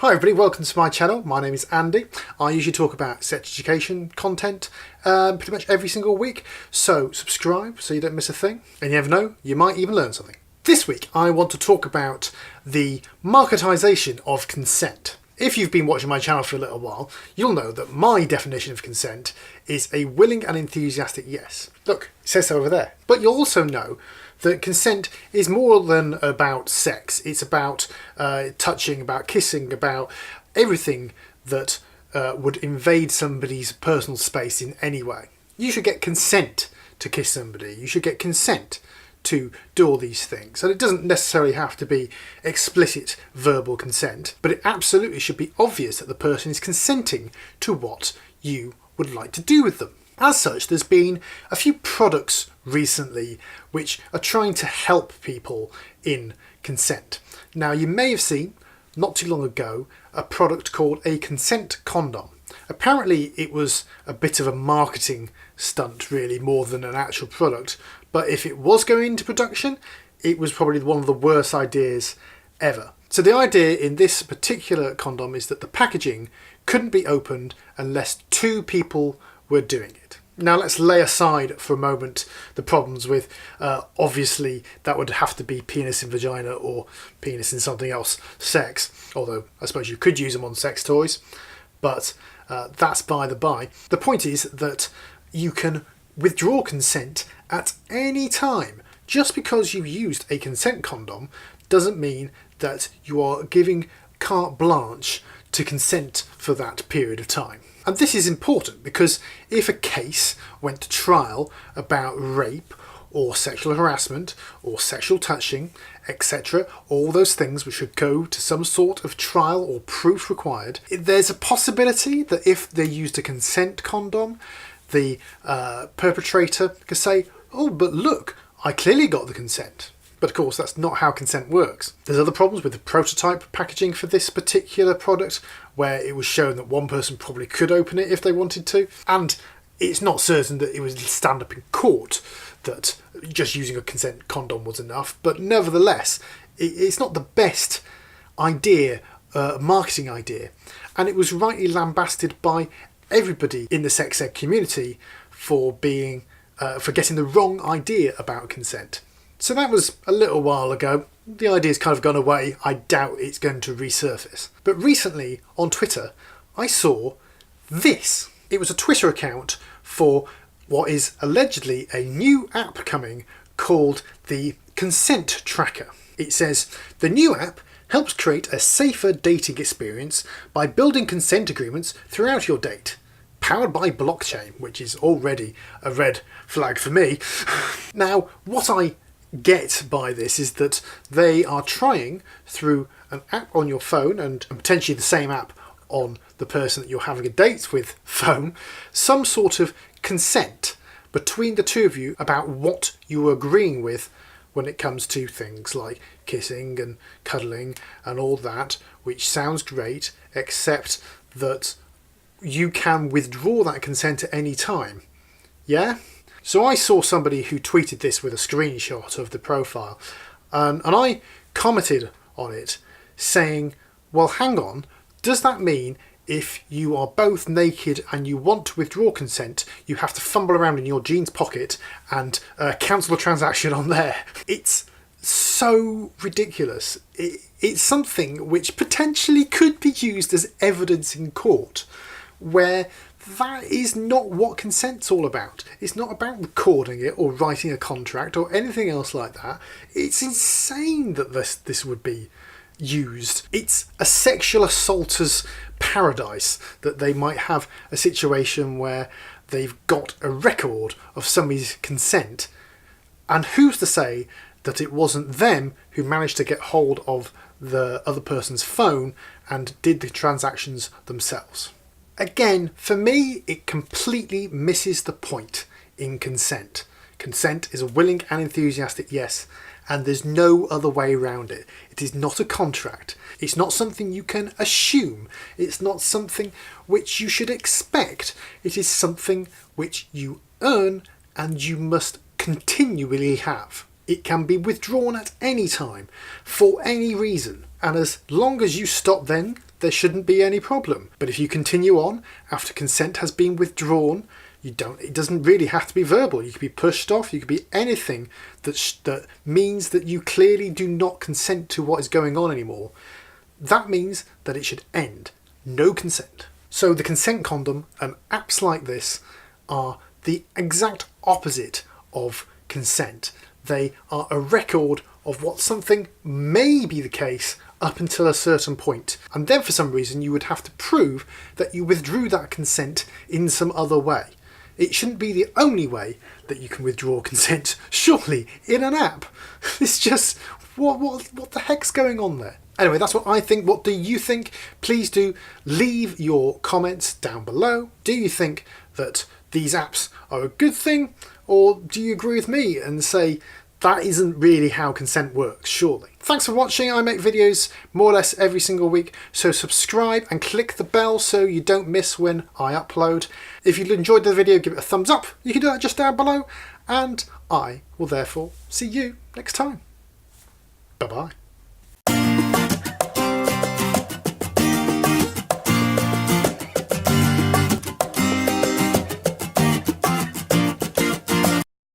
Hi everybody, welcome to my channel. My name is Andy. I usually talk about sex education content pretty much every single week, so subscribe so you don't miss a thing, and you never know, you might even learn something. This week I want to talk about the marketisation of consent. If you've been watching my channel for a little while, you'll know that my definition of consent is a willing and enthusiastic yes. Look, it says so over there. But you'll also know that consent is more than about sex. It's about touching, about kissing, about everything that would invade somebody's personal space in any way. You should get consent to kiss somebody. You should get consent to do all these things. And it doesn't necessarily have to be explicit verbal consent, but it absolutely should be obvious that the person is consenting to what you would like to do with them. As such, there's been a few products recently which are trying to help people in consent. Now, you may have seen, not too long ago, a product called a consent condom. Apparently it was a bit of a marketing stunt, really, more than an actual product, but if it was going into production, it was probably one of the worst ideas ever. So the idea in this particular condom is that the packaging couldn't be opened unless two people were doing it. Now let's lay aside for a moment the problems with, obviously that would have to be penis in vagina or penis in something else, sex, although I suppose you could use them on sex toys, but that's by the by. The point is that you can withdraw consent at any time. Just because you used a consent condom doesn't mean that you are giving carte blanche to consent for that period of time. And this is important because if a case went to trial about rape or sexual harassment or sexual touching, etc., all those things which should go to some sort of trial or proof required, there's a possibility that if they used a consent condom, the perpetrator could say, "Oh, but look, I clearly got the consent." But of course, that's not how consent works. There's other problems with the prototype packaging for this particular product, where it was shown that one person probably could open it if they wanted to. And it's not certain that it would stand up in court that just using a consent condom was enough. But nevertheless, it's not the best idea, marketing idea. And it was rightly lambasted by everybody in the sex ed community for being, for getting the wrong idea about consent. So that was a little while ago. The idea's kind of gone away. I doubt it's going to resurface. But recently on Twitter, I saw this. It was a Twitter account for what is allegedly a new app coming called the Consent Tracker. It says, "The new app helps create a safer dating experience by building consent agreements throughout your date. Powered by blockchain," which is already a red flag for me. Now, what I get by this is that they are trying through an app on your phone and potentially the same app on the person that you're having a date with phone, some sort of consent between the two of you about what you are agreeing with when it comes to things like kissing and cuddling and all that, which sounds great, except that you can withdraw that consent at any time. Yeah? So I saw somebody who tweeted this with a screenshot of the profile, and I commented on it saying, well, hang on, does that mean if you are both naked and you want to withdraw consent, you have to fumble around in your jeans pocket and cancel the transaction on there? It's so ridiculous. It's something which potentially could be used as evidence in court, where that is not what consent's all about. It's not about recording it or writing a contract or anything else like that. It's insane that this would be used. It's a sexual assaulter's paradise that they might have a situation where they've got a record of somebody's consent, and who's to say that it wasn't them who managed to get hold of the other person's phone and did the transactions themselves. Again, for me, it completely misses the point in consent. Consent is a willing and enthusiastic yes, and there's no other way around it. It is not a contract. It's not something you can assume. It's not something which you should expect. It is something which you earn and you must continually have. It can be withdrawn at any time, for any reason, and as long as you stop then there shouldn't be any problem. But if you continue on after consent has been withdrawn, it doesn't really have to be verbal. You could be pushed off, you could be anything that means that you clearly do not consent to what is going on anymore. That means that it should end. No consent. So the consent condom and apps like this are the exact opposite of consent. They are a record of what something may be the case up until a certain point. And then for some reason you would have to prove that you withdrew that consent in some other way. It shouldn't be the only way that you can withdraw consent, surely, in an app. It's just, what the heck's going on there? Anyway, that's what I think. What do you think? Please do leave your comments down below. Do you think that these apps are a good thing? Or do you agree with me and say that isn't really how consent works, surely? Thanks for watching. I make videos more or less every single week, so subscribe and click the bell so you don't miss when I upload. If you enjoyed the video, give it a thumbs up. You can do that just down below, and I will therefore see you next time. Bye-bye.